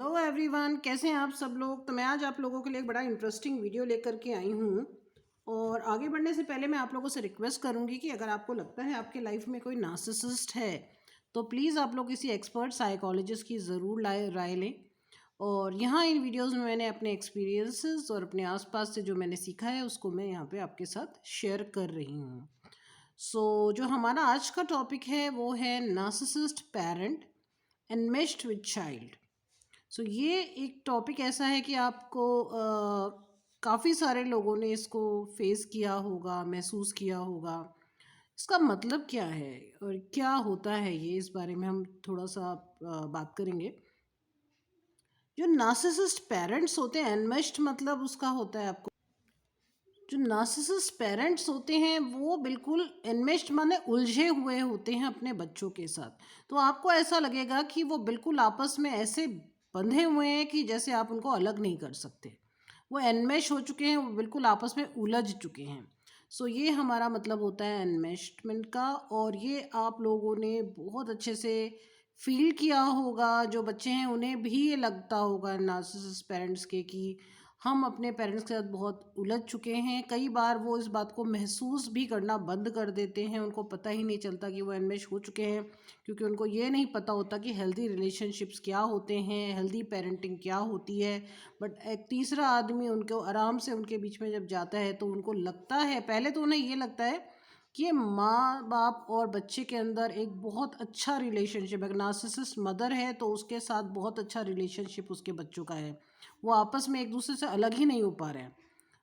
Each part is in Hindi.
हेलो एवरीवन, कैसे हैं आप सब लोग। तो मैं आज आप लोगों के लिए एक बड़ा इंटरेस्टिंग वीडियो लेकर के आई हूँ। और आगे बढ़ने से पहले मैं आप लोगों से रिक्वेस्ट करूँगी कि अगर आपको लगता है आपके लाइफ में कोई नार्सिसिस्ट है तो प्लीज़ आप लोग किसी एक्सपर्ट साइकोलॉजिस्ट की ज़रूर राय लें। और यहाँ इन वीडियोज़ में मैंने अपने एक्सपीरियंसेस और अपने आसपास से जो मैंने सीखा है उसको मैं यहाँ पे आपके साथ शेयर कर रही हूँ। जो हमारा आज का टॉपिक है वो है नार्सिसिस्ट पेरेंट एनमेश्ड विद चाइल्ड। ये एक टॉपिक ऐसा है कि आपको काफ़ी सारे लोगों ने इसको फेस किया होगा, महसूस किया होगा। इसका मतलब क्या है और क्या होता है ये, इस बारे में हम थोड़ा सा बात करेंगे। जो नार्सिसिस्ट पेरेंट्स होते हैं, एनमेश्ड मतलब उसका होता है आपको, जो नार्सिसिस्ट पेरेंट्स होते हैं वो बिल्कुल एनमेश्ड माने उलझे हुए होते हैं अपने बच्चों के साथ। तो आपको ऐसा लगेगा कि वो बिल्कुल आपस में ऐसे बंधे हुए हैं कि जैसे आप उनको अलग नहीं कर सकते। वो एनमेश हो चुके हैं, वो बिल्कुल आपस में उलझ चुके हैं। ये हमारा मतलब होता है एनमेशमेंट का। और ये आप लोगों ने बहुत अच्छे से फील किया होगा। जो बच्चे हैं उन्हें भी ये लगता होगा नार्सिसिस्ट पेरेंट्स के कि हम अपने पेरेंट्स के साथ बहुत उलझ चुके हैं। कई बार वो इस बात को महसूस भी करना बंद कर देते हैं, उनको पता ही नहीं चलता कि वो एनमेश हो चुके हैं, क्योंकि उनको ये नहीं पता होता कि हेल्दी रिलेशनशिप्स क्या होते हैं, हेल्दी पेरेंटिंग क्या होती है। बट एक तीसरा आदमी उनको आराम से उनके बीच में जब जाता है तो उनको लगता है, पहले तो उन्हें ये लगता है कि ये माँ बाप और बच्चे के अंदर एक बहुत अच्छा रिलेशनशिप है। नार्सिसिस्ट मदर है तो उसके साथ बहुत अच्छा रिलेशनशिप उसके बच्चों का है, वो आपस में एक दूसरे से अलग ही नहीं हो पा रहे हैं।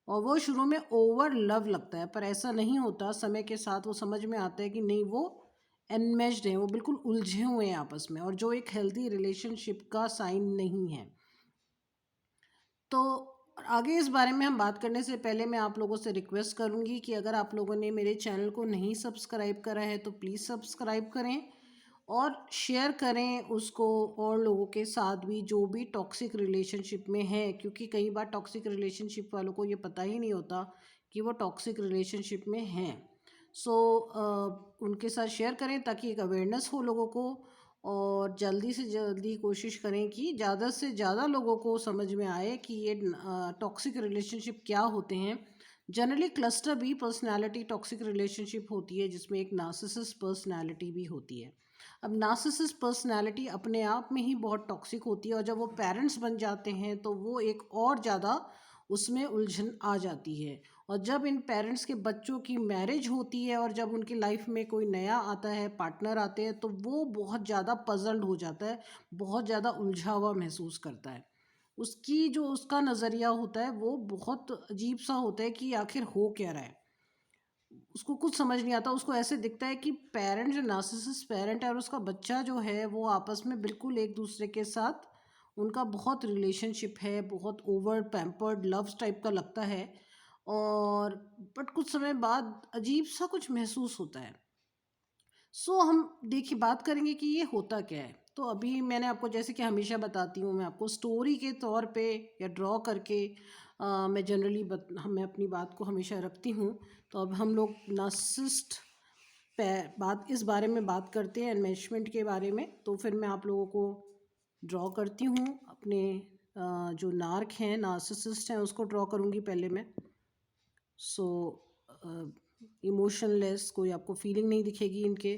और वो शुरू में ओवर लव लगता है, पर ऐसा नहीं होता। समय के साथ वो समझ में आता है कि नहीं, वो एनमेश्ड हैं, वो बिल्कुल उलझे हुए हैं आपस में, और जो एक हेल्दी रिलेशनशिप का साइन नहीं है। तो आगे इस बारे में हम बात करने से पहले मैं आप लोगों से रिक्वेस्ट करूंगी कि अगर आप लोगों ने मेरे चैनल को नहीं सब्सक्राइब करा है तो प्लीज़ सब्सक्राइब करें और शेयर करें उसको और लोगों के साथ भी जो भी टॉक्सिक रिलेशनशिप में है, क्योंकि कई बार टॉक्सिक रिलेशनशिप वालों को ये पता ही नहीं होता कि वो टॉक्सिक रिलेशनशिप में हैं। उनके साथ शेयर करें ताकि एक अवेयरनेस हो लोगों को। और जल्दी से जल्दी कोशिश करें कि ज़्यादा से ज़्यादा लोगों को समझ में आए कि ये टॉक्सिक रिलेशनशिप क्या होते हैं। Generally cluster B personality toxic relationship होती है, जिसमें एक नार्सिसिस्ट पर्सनालिटी भी होती है। अब नार्सिसिस्ट पर्सनालिटी अपने आप में ही बहुत टॉक्सिक होती है, और जब वो पेरेंट्स बन जाते हैं तो वो एक और ज़्यादा उसमें उलझन आ जाती है। और जब इन पेरेंट्स के बच्चों की मैरिज होती है और जब उनकी लाइफ में कोई नया आता है, पार्टनर आते हैं, तो वो बहुत ज़्यादा पजल्ड हो जाता है, बहुत ज़्यादा उलझा हुआ महसूस करता है। उसकी जो उसका नज़रिया होता है वो बहुत अजीब सा होता है कि आखिर हो क्या रहा है, उसको कुछ समझ नहीं आता। उसको ऐसे दिखता है कि पेरेंट, जो नार्सिसिस्ट पेरेंट है और उसका बच्चा जो है, वो आपस में बिल्कुल एक दूसरे के साथ उनका बहुत रिलेशनशिप है, बहुत ओवर पैम्पर्ड लव टाइप का लगता है। और बट कुछ समय बाद अजीब सा कुछ महसूस होता है। हम देखिए बात करेंगे कि ये होता क्या है। तो अभी मैंने आपको, जैसे कि हमेशा बताती हूँ, मैं आपको स्टोरी के तौर पे या ड्रॉ करके मैं जनरली मैं अपनी बात को हमेशा रखती हूँ। तो अब हम लोग नार्सिसिस्ट पे बात, इस बारे में बात करते हैं, एनमेशमेंट के बारे में। तो फिर मैं आप लोगों को ड्रॉ करती हूँ अपने जो नार्क हैं, नार्सिसिस्ट हैं, उसको ड्रॉ करूँगी पहले मैं। सो इमोशनलेस, कोई आपको फीलिंग नहीं दिखेगी इनके।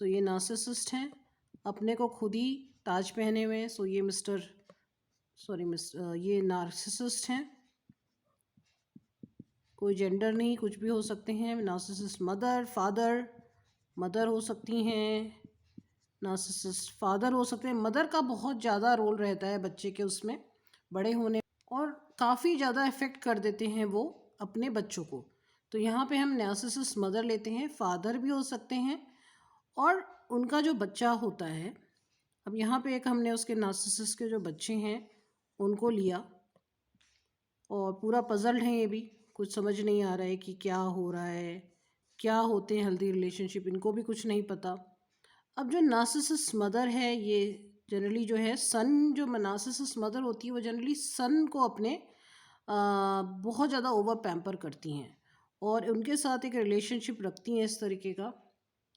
ये नार्सिसिस्ट हैं, अपने को खुद ही ताज पहने हुए हैं। ये ये नार्सिसिस्ट हैं, कोई जेंडर नहीं, कुछ भी हो सकते हैं नार्सिसिस्ट। मदर, फादर, मदर हो सकती हैं, नार्सिसिस्ट फादर हो सकते हैं। मदर का बहुत ज़्यादा रोल रहता है बच्चे के उसमें बड़े होने, और काफ़ी ज़्यादा इफ़ेक्ट कर देते हैं वो अपने बच्चों को। तो यहाँ पे हम नार्सिसिस्ट मदर लेते हैं, फादर भी हो सकते हैं, और उनका जो बच्चा होता है। अब यहाँ पे एक हमने उसके नार्सिसिस्ट के जो बच्चे हैं उनको लिया, और पूरा पजल्ड है ये भी, कुछ समझ नहीं आ रहा है कि क्या हो रहा है, क्या होते हैं हेल्दी रिलेशनशिप, इनको भी कुछ नहीं पता। अब जो नार्सिसिस्ट मदर है, ये जनरली जो है सन, जो नार्सिसिस्ट मदर होती है वो जनरली सन को अपने बहुत ज़्यादा ओवर पैम्पर करती हैं, और उनके साथ एक रिलेशनशिप रखती हैं इस तरीके का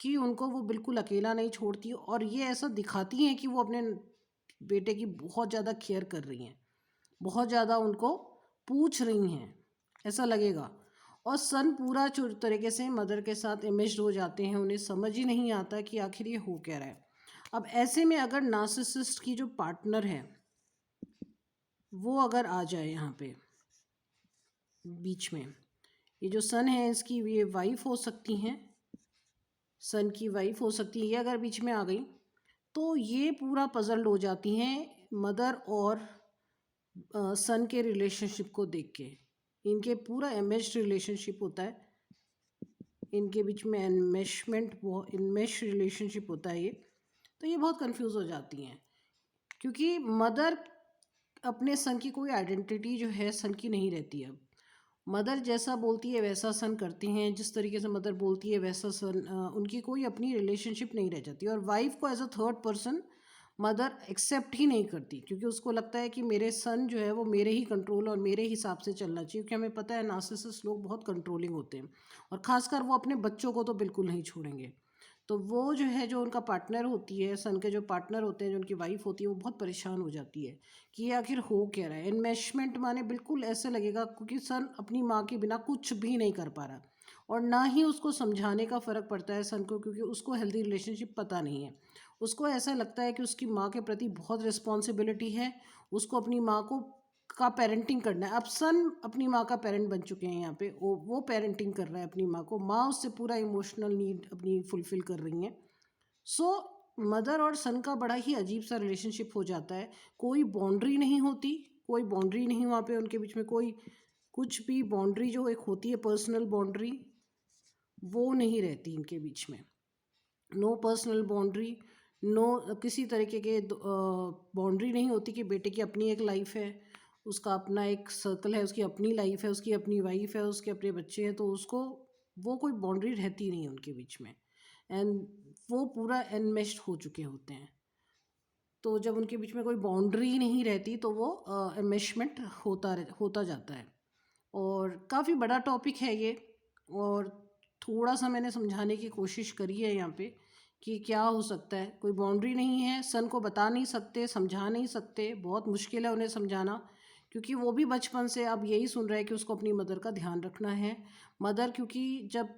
कि उनको वो बिल्कुल अकेला नहीं छोड़ती, और ये ऐसा दिखाती हैं कि वो अपने बेटे की बहुत ज़्यादा केयर कर रही हैं, बहुत ज़्यादा उनको पूछ रही हैं, ऐसा लगेगा। और सन पूरा तरीके से मदर के साथ इमेज्ड हो जाते हैं, उन्हें समझ ही नहीं आता कि आखिर ये हो क्या रहा है। अब ऐसे में अगर नार्सिसिस्ट की जो पार्टनर है वो अगर आ जाए यहाँ पे बीच में, ये जो सन है इसकी ये वाइफ हो सकती हैं, सन की वाइफ हो सकती है, ये अगर बीच में आ गई तो ये पूरा पजल्ड हो जाती हैं मदर और सन के रिलेशनशिप को देख के। इनके पूरा एमेज्ड रिलेशनशिप होता है, इनके बीच में इनमेश रिलेशनशिप होता है ये, तो ये बहुत कंफ्यूज हो जाती हैं क्योंकि मदर अपने सन की कोई आइडेंटिटी जो है सन की नहीं रहती है। अब मदर जैसा बोलती है वैसा सन करती हैं, जिस तरीके से मदर बोलती है वैसा सन, उनकी कोई अपनी रिलेशनशिप नहीं रह जाती। और वाइफ को as a third person mother accept ही नहीं करती क्योंकि उसको लगता है कि मेरे सन जो है वो मेरे ही कंट्रोल और मेरे हिसाब से चलना चाहिए, क्योंकि हमें पता है नार्सिसिस्ट लोग बहुत कंट्रोलिंग होते हैं और ख़ासकर वो अपने बच्चों को तो बिल्कुल नहीं छोड़ेंगे। तो वो जो है, जो उनका पार्टनर होती है, सन के जो पार्टनर होते हैं, जो उनकी वाइफ होती है, वो बहुत परेशान हो जाती है कि ये आखिर हो क्या रहा है। इन्वेस्टमेंट माने बिल्कुल ऐसे लगेगा क्योंकि सन अपनी माँ के बिना कुछ भी नहीं कर पा रहा और ना ही उसको समझाने का फ़र्क पड़ता है सन को, क्योंकि उसको हेल्दी रिलेशनशिप पता नहीं है। उसको ऐसा लगता है कि उसकी माँ के प्रति बहुत रिस्पॉन्सिबिलिटी है, उसको अपनी माँ को का पेरेंटिंग करना है। अब सन अपनी माँ का पेरेंट बन चुके हैं, यहाँ पे वो पेरेंटिंग कर रहा है अपनी माँ को, माँ उससे पूरा इमोशनल नीड अपनी फुलफ़िल कर रही हैं। सो मदर और सन का बड़ा ही अजीब सा रिलेशनशिप हो जाता है, कोई बाउंड्री नहीं होती, कोई बाउंड्री नहीं वहाँ पे उनके बीच में, कोई कुछ भी बाउंड्री जो एक होती है पर्सनल बाउंड्री वो नहीं रहती इनके बीच में। नो पर्सनल बाउंड्री, नो किसी तरीके के बाउंड्री नहीं होती कि बेटे की अपनी एक लाइफ है, उसका अपना एक सर्कल है, उसकी अपनी लाइफ है, उसकी अपनी वाइफ है, उसके अपने बच्चे हैं, तो उसको वो कोई बाउंड्री रहती नहीं है उनके बीच में। एंड वो पूरा एनमेश्ड हो चुके होते हैं। तो जब उनके बीच में कोई बाउंड्री नहीं रहती तो वो एनमेशमेंट होता जाता है। और काफ़ी बड़ा टॉपिक है ये, और थोड़ा सा मैंने समझाने की कोशिश करी है यहाँ पे कि क्या हो सकता है। कोई बाउंड्री नहीं है, सन को बता नहीं सकते, समझा नहीं सकते, बहुत मुश्किल है उन्हें समझाना क्योंकि वो भी बचपन से अब यही सुन रहा है कि उसको अपनी मदर का ध्यान रखना है। मदर क्योंकि जब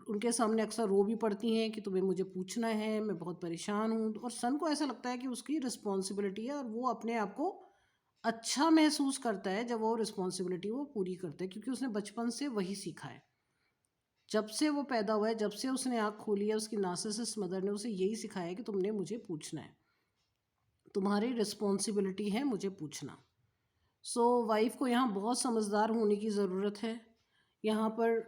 उनके सामने अक्सर रो भी पड़ती हैं कि तुम्हें मुझे पूछना है, मैं बहुत परेशान हूँ, और सन को ऐसा लगता है कि उसकी रिस्पॉन्सिबिलिटी है और वो अपने आप को अच्छा महसूस करता है जब वो रिस्पॉन्सिबिलिटी वो पूरी करता है, क्योंकि उसने बचपन से वही सीखा है। जब से वो पैदा हुआ है, जब से उसने आँख खोली है, उसकी नार्सिसिस्ट मदर ने उसे यही सिखाया है कि तुमने मुझे पूछना है, तुम्हारी रिस्पॉन्सिबिलिटी है मुझे पूछना। सो वाइफ को यहाँ बहुत समझदार होने की ज़रूरत है। यहाँ पर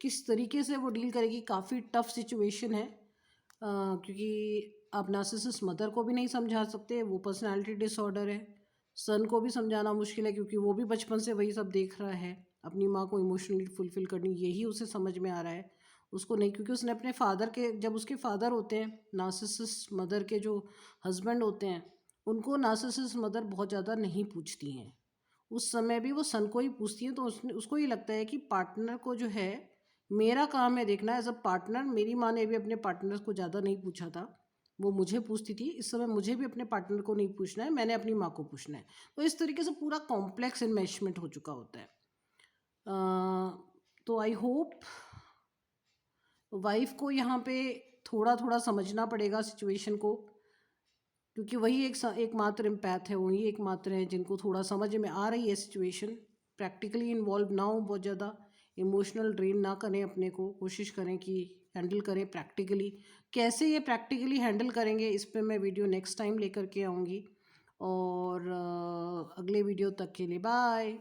किस तरीके से वो डील करेगी, काफ़ी टफ सिचुएशन है क्योंकि आप नार्सिसिस्ट मदर को भी नहीं समझा सकते, वो पर्सनालिटी डिसऑर्डर है। सन को भी समझाना मुश्किल है क्योंकि वो भी बचपन से वही सब देख रहा है, अपनी माँ को इमोशनली फुलफ़िल करनी, यही उसे समझ में आ रहा है। उसको नहीं, क्योंकि उसने अपने फादर के, जब उसके फादर होते हैं नार्सिसिस्ट मदर के जो हस्बैंड होते हैं, उनको नार्सिसिस्ट मदर बहुत ज़्यादा नहीं पूछती हैं। उस समय भी वो सन को ही पूछती हैं, तो उसको ये लगता है कि पार्टनर को जो है मेरा काम है देखना एज अ पार्टनर। मेरी माँ ने भी अपने पार्टनर को ज़्यादा नहीं पूछा था, वो मुझे पूछती थी, इस समय मुझे भी अपने पार्टनर को नहीं पूछना है, मैंने अपनी माँ को पूछना है। तो इस तरीके से पूरा कॉम्प्लेक्स इन्वेस्टमेंट हो चुका होता है। तो आई होप वाइफ को यहाँ पे थोड़ा थोड़ा समझना पड़ेगा सिचुएशन को, क्योंकि वही एकमात्र एम्पैथ है, वही एकमात्र है जिनको थोड़ा समझ में आ रही है सिचुएशन। प्रैक्टिकली इन्वॉल्व ना हो, बहुत ज़्यादा इमोशनल ड्रेन ना करें अपने को, कोशिश करें कि हैंडल करें प्रैक्टिकली। कैसे ये प्रैक्टिकली हैंडल करेंगे इस पे मैं वीडियो नेक्स्ट टाइम लेकर के आऊँगी। और अगले वीडियो तक के लिए बाय।